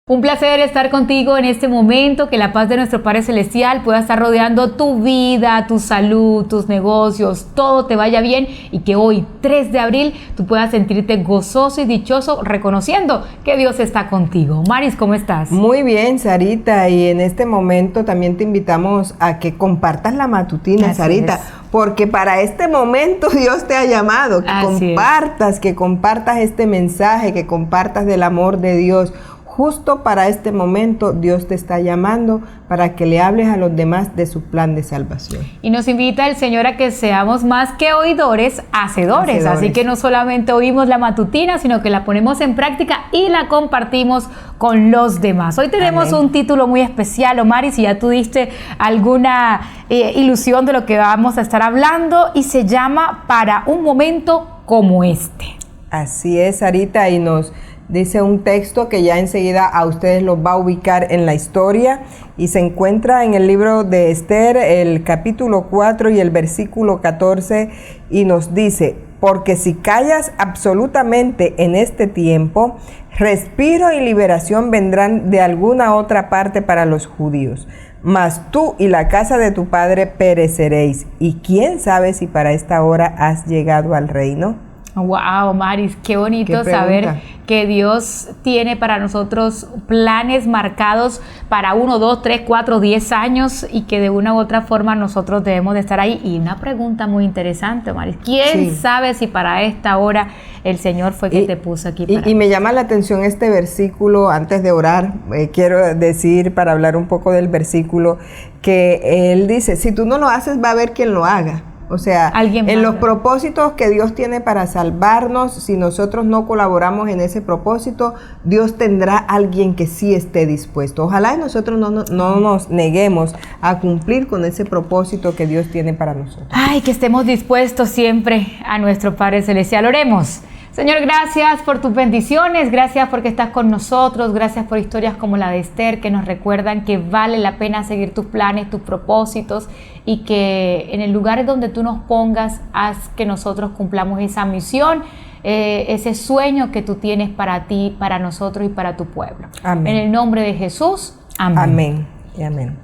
Un placer estar contigo en este momento, que la paz de nuestro Padre Celestial pueda estar rodeando tu vida, tu salud, tus negocios, todo te vaya bien y que hoy, 3 de abril, tú puedas sentirte gozoso y dichoso reconociendo que Dios está contigo. Maris, ¿cómo estás? Muy bien, Sarita, y en este momento también te invitamos a que compartas la matutina, Así Sarita, es. porque para este momento Dios te ha llamado, que compartas este mensaje, que compartas del amor de Dios. Justo para este momento Dios te está llamando para que le hables a los demás de su plan de salvación. Y nos invita el Señor a que seamos más que oidores, hacedores. Así que no solamente oímos la matutina, sino que la ponemos en práctica y la compartimos con los demás. Hoy tenemos un título muy especial, Omar, y si ya tú diste alguna ilusión de lo que vamos a estar hablando, y se llama Para un momento como este. Así es, Sarita, y nos dice un texto que ya enseguida a ustedes los va a ubicar en la historia y se encuentra en el libro de Esther, el capítulo 4 y el versículo 14, y nos dice: porque si callas absolutamente en este tiempo, respiro y liberación vendrán de alguna otra parte para los judíos. Mas tú y la casa de tu padre pereceréis. ¿Y quién sabe si para esta hora has llegado al reino? Wow, Maris, qué bonito saber que Dios tiene para nosotros planes marcados para 1, 2, 3, 4, 10 años y que de una u otra forma nosotros debemos de estar ahí. Y una pregunta muy interesante, Maris, ¿quién sabe si para esta hora el Señor fue que te puso aquí? Y me llama la atención este versículo. Antes de orar, quiero decir, para hablar un poco del versículo, que Él dice, si tú no lo haces, va a haber quien lo haga. O sea, en los propósitos que Dios tiene para salvarnos, si nosotros no colaboramos en ese propósito, Dios tendrá alguien que sí esté dispuesto. Ojalá nosotros no nos neguemos a cumplir con ese propósito que Dios tiene para nosotros. Ay, que estemos dispuestos siempre a nuestro Padre Celestial. Oremos. Señor, gracias por tus bendiciones, gracias porque estás con nosotros, gracias por historias como la de Esther que nos recuerdan que vale la pena seguir tus planes, tus propósitos y que en el lugar donde tú nos pongas, haz que nosotros cumplamos esa misión, ese sueño que tú tienes para ti, para nosotros y para tu pueblo. Amén. En el nombre de Jesús, amén. Amén y amén.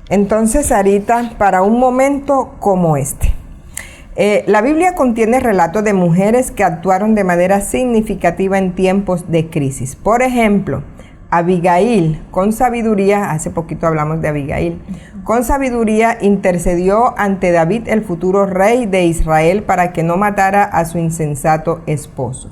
Entonces, Sarita, para un momento como este. La Biblia contiene relatos de mujeres que actuaron de manera significativa en tiempos de crisis. Por ejemplo, Abigail, con sabiduría, hace poquito hablamos de Abigail, con sabiduría intercedió ante David, el futuro rey de Israel, para que no matara a su insensato esposo.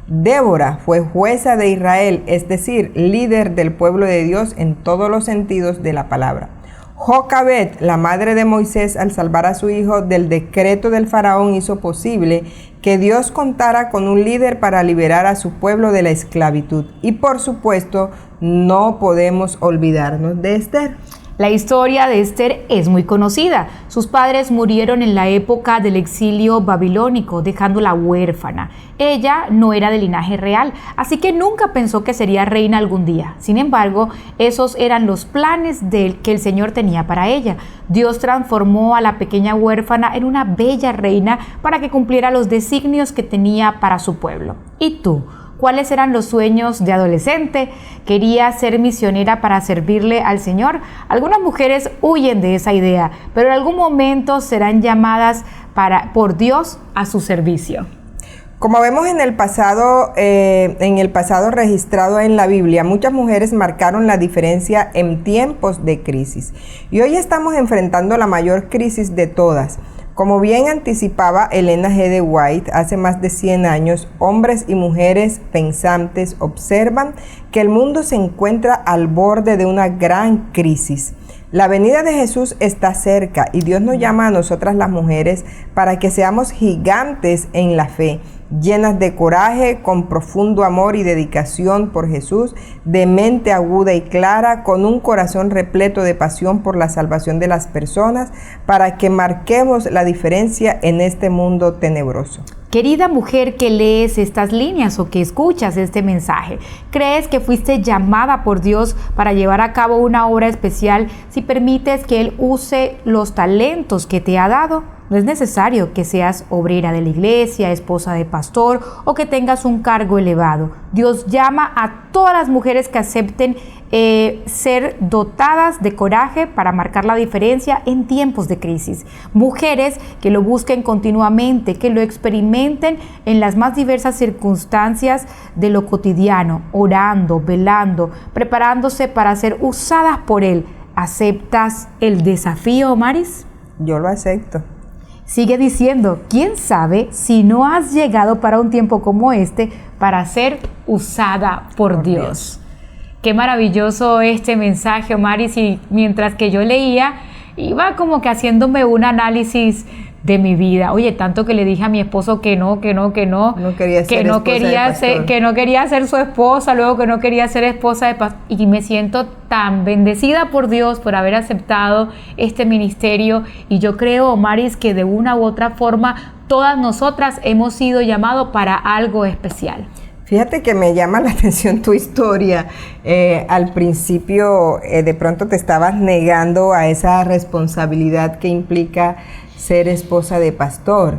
Débora fue jueza de Israel, es decir, líder del pueblo de Dios en todos los sentidos de la palabra. Jocabet, la madre de Moisés, al salvar a su hijo del decreto del faraón, hizo posible que Dios contara con un líder para liberar a su pueblo de la esclavitud. Y por supuesto, no podemos olvidarnos de Esther. La historia de Esther es muy conocida. Sus padres murieron en la época del exilio babilónico, dejándola huérfana. Ella no era de linaje real, así que nunca pensó que sería reina algún día. Sin embargo, esos eran los planes que el Señor tenía para ella. Dios transformó a la pequeña huérfana en una bella reina para que cumpliera los designios que tenía para su pueblo. ¿Y tú? ¿Cuáles eran los sueños de adolescente? ¿Quería ser misionera para servirle al Señor? Algunas mujeres huyen de esa idea, pero en algún momento serán llamadas por Dios a su servicio. Como vemos en el pasado registrado en la Biblia, muchas mujeres marcaron la diferencia en tiempos de crisis. Y hoy estamos enfrentando la mayor crisis de todas. Como bien anticipaba Elena G. de White hace más de 100 años, hombres y mujeres pensantes observan que el mundo se encuentra al borde de una gran crisis. La venida de Jesús está cerca y Dios nos llama a nosotras las mujeres para que seamos gigantes en la fe, llenas de coraje, con profundo amor y dedicación por Jesús, de mente aguda y clara, con un corazón repleto de pasión por la salvación de las personas, para que marquemos la diferencia en este mundo tenebroso. Querida mujer que lees estas líneas o que escuchas este mensaje, ¿crees que fuiste llamada por Dios para llevar a cabo una obra especial si permites que Él use los talentos que te ha dado? No es necesario que seas obrera de la iglesia, esposa de pastor o que tengas un cargo elevado. Dios llama a todas las mujeres que acepten ser dotadas de coraje para marcar la diferencia en tiempos de crisis. Mujeres que lo busquen continuamente, que lo experimenten en las más diversas circunstancias de lo cotidiano, orando, velando, preparándose para ser usadas por Él. ¿Aceptas el desafío, Maris? Yo lo acepto. Sigue diciendo, ¿quién sabe si no has llegado para un tiempo como este para ser usada por Dios? Qué maravilloso este mensaje, Maris, y mientras que yo leía, iba como que haciéndome un análisis de mi vida. Oye, tanto que le dije a mi esposo que no quería ser su esposa, luego que no quería ser esposa de pastor, y me siento tan bendecida por Dios por haber aceptado este ministerio, y yo creo, Maris, que de una u otra forma todas nosotras hemos sido llamados para algo especial. Fíjate que me llama la atención tu historia. Al principio, de pronto te estabas negando a esa responsabilidad que implica ser esposa de pastor.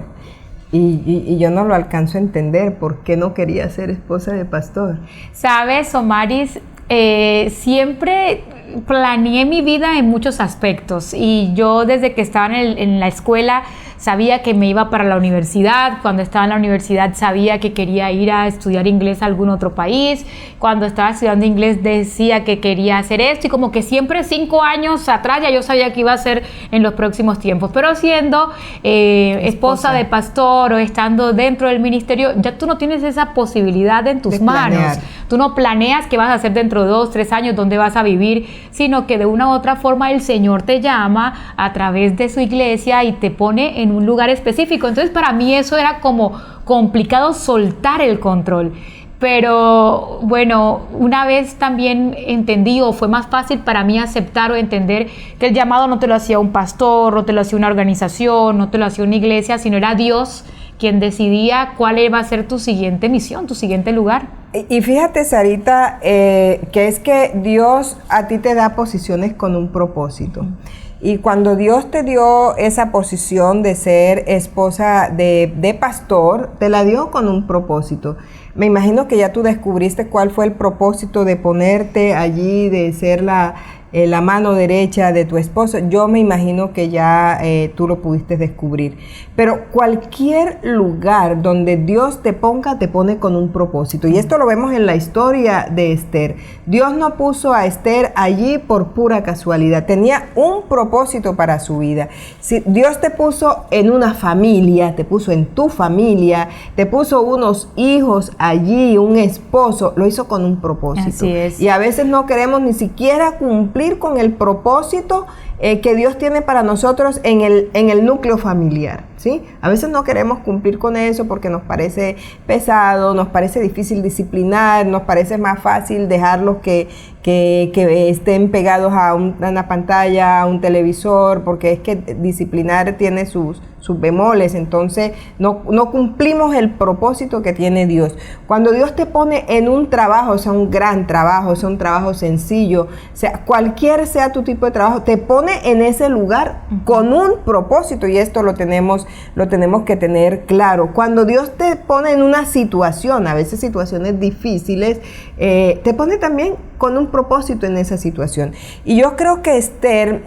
Y yo no lo alcanzo a entender. ¿Por qué no quería ser esposa de pastor? Sabes, Omaris, siempre planeé mi vida en muchos aspectos. Y yo desde que estaba en la escuela sabía que me iba para la universidad. Cuando estaba en la universidad sabía que quería ir a estudiar inglés a algún otro país. Cuando estaba estudiando inglés decía que quería hacer esto, y como que siempre 5 años atrás ya yo sabía que iba a ser en los próximos tiempos. Pero siendo esposa de pastor o estando dentro del ministerio, ya tú no tienes esa posibilidad en tus manos. Tú no planeas qué vas a hacer dentro de 2, 3 años, dónde vas a vivir, sino que de una u otra forma el Señor te llama a través de su iglesia y te pone en un lugar específico. Entonces para mí eso era como complicado soltar el control. Pero bueno, una vez también entendí, o fue más fácil para mí aceptar o entender que el llamado no te lo hacía un pastor, no te lo hacía una organización, no te lo hacía una iglesia, sino era Dios quien decidía cuál iba a ser tu siguiente misión, tu siguiente lugar. Y fíjate, Sarita, que es que Dios a ti te da posiciones con un propósito. Y cuando Dios te dio esa posición de ser esposa de pastor, te la dio con un propósito. Me imagino que ya tú descubriste cuál fue el propósito de ponerte allí, de ser la mano derecha de tu esposo. Yo me imagino que ya tú lo pudiste descubrir. Pero cualquier lugar donde Dios te ponga, te pone con un propósito. Y esto lo vemos en la historia de Esther. Dios no puso a Esther allí por pura casualidad. Tenía un propósito para su vida. Si Dios te puso en una familia, te puso en tu familia, te puso unos hijos allí, un esposo, lo hizo con un propósito. Así es. Y a veces no queremos ni siquiera cumplir con el propósito que Dios tiene para nosotros en el núcleo familiar, ¿sí? A veces no queremos cumplir con eso porque nos parece pesado, nos parece difícil disciplinar, nos parece más fácil dejarlos que estén pegados a una pantalla, a un televisor, porque es que disciplinar tiene sus bemoles. Entonces no cumplimos el propósito que tiene Dios. Cuando Dios te pone en un trabajo, sea un gran trabajo, sea un trabajo sencillo, sea cualquier sea tu tipo de trabajo, te pone en ese lugar con un propósito, y esto lo tenemos que tener claro. Cuando Dios te pone en una situación, a veces situaciones difíciles, te pone también con un propósito en esa situación. Y yo creo que Esther,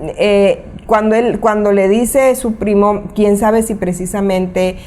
cuando le dice su primo, quién sabe si precisamente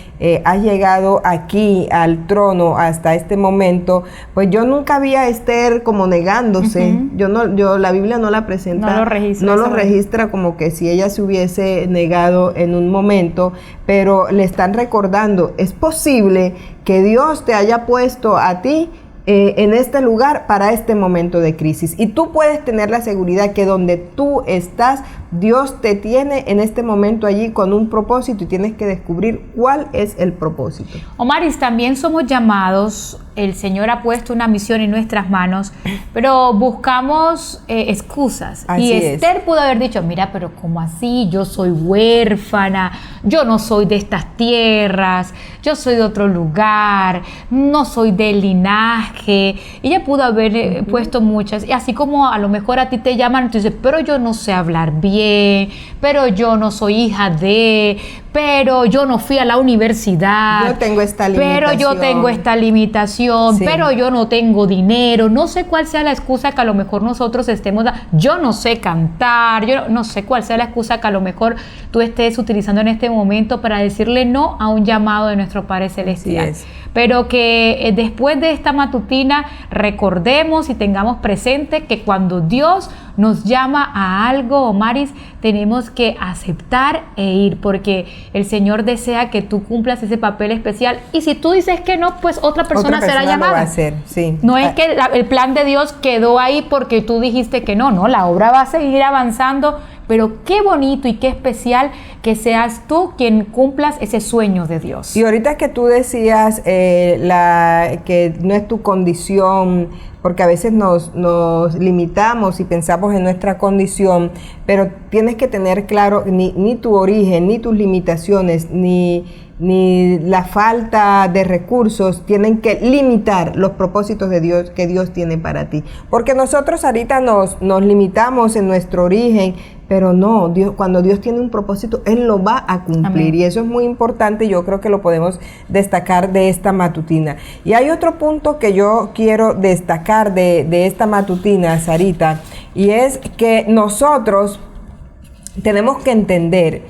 has llegado aquí al trono hasta este momento, pues yo nunca vi a Esther como negándose. La Biblia no la presenta, no lo registra como que si ella se hubiese negado en un momento, pero le están recordando, es posible que Dios te haya puesto a ti en este lugar para este momento de crisis, y tú puedes tener la seguridad que donde tú estás, Dios te tiene en este momento allí con un propósito, y tienes que descubrir cuál es el propósito. Omaris, también somos llamados, el Señor ha puesto una misión en nuestras manos, pero buscamos excusas. Así y Esther pudo haber dicho, mira, pero ¿cómo así? Yo soy huérfana, yo no soy de estas tierras, yo soy de otro lugar, no soy del linaje. Ella pudo haber puesto muchas, y así como a lo mejor a ti te llaman, tú dices, pero yo no sé hablar bien, pero yo no soy hija de, pero yo no fui a la universidad. Yo tengo esta limitación. Pero yo tengo esta limitación, sí. Pero yo no tengo dinero. No sé cuál sea la excusa que a lo mejor nosotros estemos dando. Yo no sé cantar, yo no sé cuál sea la excusa que a lo mejor tú estés utilizando en este momento para decirle no a un llamado de nuestro Padre Celestial. Pero que después de esta matutina recordemos y tengamos presente que cuando Dios nos llama a algo, Omaris, tenemos que aceptar e ir, porque el Señor desea que tú cumplas ese papel especial, y si tú dices que no, pues otra persona será llamada. Lo va a hacer, sí. No es que el plan de Dios quedó ahí porque tú dijiste que no, la obra va a seguir avanzando, pero qué bonito y qué especial que seas tú quien cumplas ese sueño de Dios. Y ahorita que tú decías que no es tu condición, porque a veces nos limitamos y pensamos en nuestra condición, pero tienes que tener claro ni tu origen, ni tus limitaciones, ni la falta de recursos tienen que limitar los propósitos de Dios que Dios tiene para ti. Porque nosotros ahorita nos limitamos en nuestro origen, pero no, cuando Dios tiene un propósito, Él lo va a cumplir. Amén. Y eso es muy importante, yo creo que lo podemos destacar de esta matutina. Y hay otro punto que yo quiero destacar de esta matutina, Sarita, y es que nosotros tenemos que entender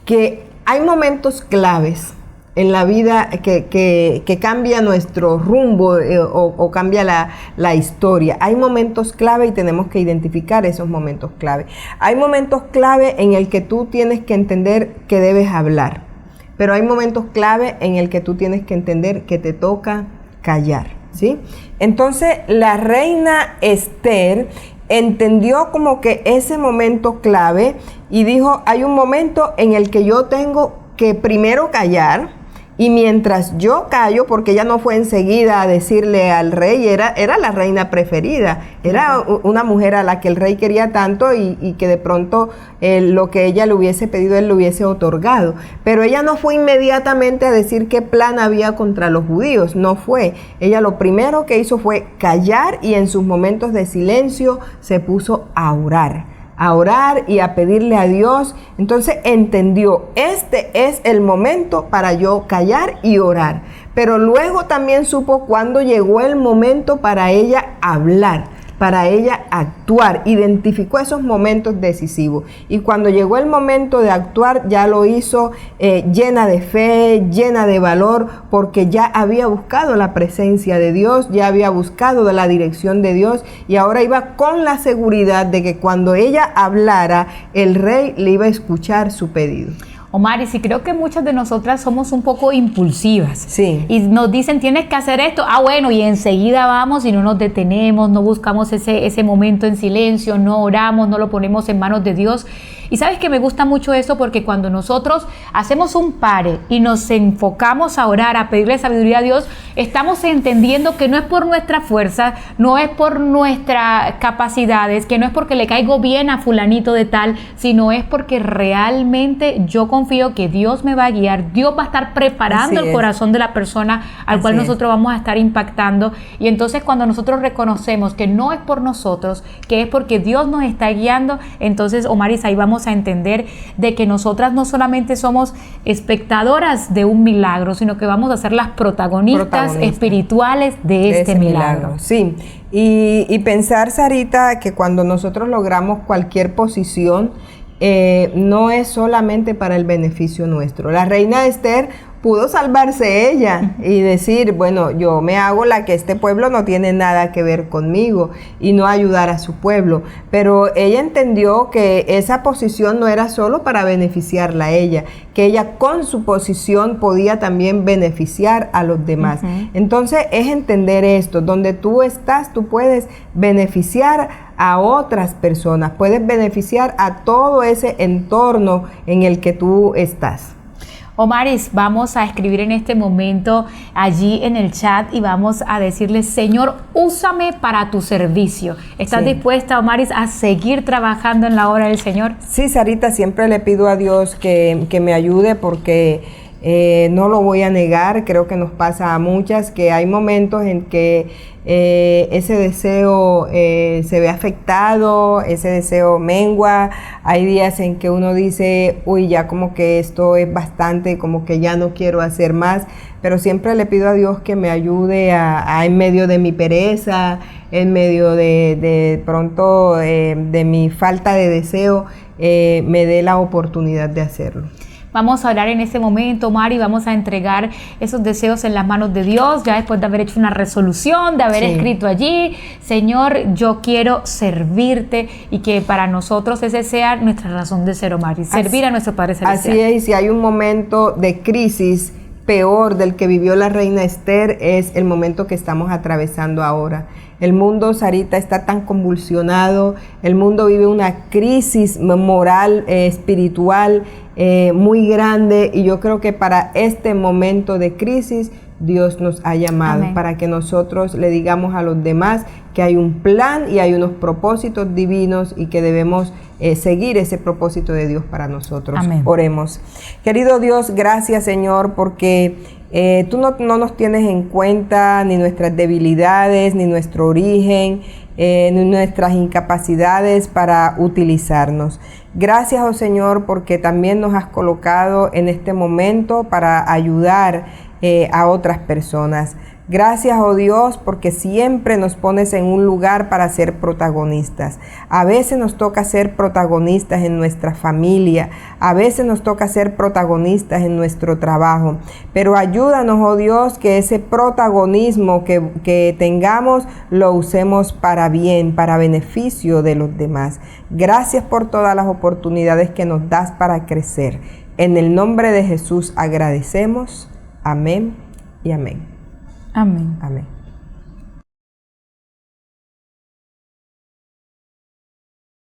que hay momentos claves en la vida que cambia nuestro rumbo o cambia la historia. Hay momentos clave y tenemos que identificar esos momentos clave. Hay momentos clave en el que tú tienes que entender que debes hablar, pero hay momentos clave en el que tú tienes que entender que te toca callar, ¿sí? Entonces, la reina Esther entendió como que ese momento clave y dijo, hay un momento en el que yo tengo que primero callar. Y mientras yo callo, porque ella no fue enseguida a decirle al rey, era la reina preferida, era una mujer a la que el rey quería tanto y que de pronto lo que ella le hubiese pedido, él le hubiese otorgado. Pero ella no fue inmediatamente a decir qué plan había contra los judíos, no fue. Ella lo primero que hizo fue callar y en sus momentos de silencio se puso a orar y a pedirle a Dios. Entonces entendió, este es el momento para yo callar y orar. Pero luego también supo cuándo llegó el momento para ella hablar, para ella actuar. Identificó esos momentos decisivos. Y cuando llegó el momento de actuar, ya lo hizo llena de fe, llena de valor, porque ya había buscado la presencia de Dios, ya había buscado de la dirección de Dios, y ahora iba con la seguridad de que cuando ella hablara, el rey le iba a escuchar su pedido. Omaris, y creo que muchas de nosotras somos un poco impulsivas. Sí. Y nos dicen, tienes que hacer esto. Bueno, y enseguida vamos y no nos detenemos, no buscamos ese momento en silencio, no oramos, no lo ponemos en manos de Dios. Y sabes que me gusta mucho eso porque cuando nosotros hacemos un pare y nos enfocamos a orar, a pedirle sabiduría a Dios, estamos entendiendo que no es por nuestra fuerza, no es por nuestras capacidades, que no es porque le caigo bien a fulanito de tal, sino es porque realmente yo confío que Dios me va a guiar, Dios va a estar preparando el corazón de la persona al cual nosotros vamos a estar impactando. Y entonces cuando nosotros reconocemos que no es por nosotros, que es porque Dios nos está guiando, entonces, Omaris, ahí vamos a entender de que nosotras no solamente somos espectadoras de un milagro, sino que vamos a ser las protagonistas espirituales de este milagro. Sí, y pensar, Sarita, que cuando nosotros logramos cualquier posición, no es solamente para el beneficio nuestro. La reina Esther pudo salvarse ella y decir, bueno, yo me hago la que este pueblo no tiene nada que ver conmigo y no ayudar a su pueblo. Pero ella entendió que esa posición no era solo para beneficiarla a ella, que ella con su posición podía también beneficiar a los demás. Entonces es entender esto, donde tú estás, tú puedes beneficiar a otras personas, puedes beneficiar a todo ese entorno en el que tú estás. Omaris, vamos a escribir en este momento allí en el chat y vamos a decirle, Señor, úsame para tu servicio. ¿Estás dispuesta, Omaris, a seguir trabajando en la obra del Señor? Sí, Sarita, siempre le pido a Dios que me ayude porque No lo voy a negar, creo que nos pasa a muchas, que hay momentos en que ese deseo se ve afectado, ese deseo mengua. Hay días en que uno dice, uy, ya como que esto es bastante, como que ya no quiero hacer más, pero siempre le pido a Dios que me ayude a en medio de mi pereza, en medio de pronto de mi falta de deseo, me dé la oportunidad de hacerlo. Vamos a orar en este momento, Mari, vamos a entregar esos deseos en las manos de Dios, ya después de haber hecho una resolución, de haber escrito allí, Señor, yo quiero servirte, y que para nosotros ese sea nuestra razón de ser, Mari, servir a nuestro Padre Celestial. Así es, y si hay un momento de crisis peor del que vivió la reina Esther, es el momento que estamos atravesando ahora. El mundo, Sarita, está tan convulsionado, el mundo vive una crisis moral, espiritual, muy grande, y yo creo que para este momento de crisis Dios nos ha llamado. Amén. Para que nosotros le digamos a los demás que hay un plan y hay unos propósitos divinos y que debemos seguir ese propósito de Dios para nosotros. Amén. Oremos. Querido Dios, gracias, Señor, porque tú no nos tienes en cuenta ni nuestras debilidades, ni nuestro origen, ni nuestras incapacidades para utilizarnos. Gracias, oh Señor, porque también nos has colocado en este momento para ayudar a otras personas. Gracias, oh Dios, porque siempre nos pones en un lugar para ser protagonistas. A veces nos toca ser protagonistas en nuestra familia, a veces nos toca ser protagonistas en nuestro trabajo, pero ayúdanos, oh Dios, que ese protagonismo que tengamos lo usemos para bien, para beneficio de los demás. Gracias por todas las oportunidades que nos das para crecer. En el nombre de Jesús agradecemos. Amén y amén. Amén. Amén.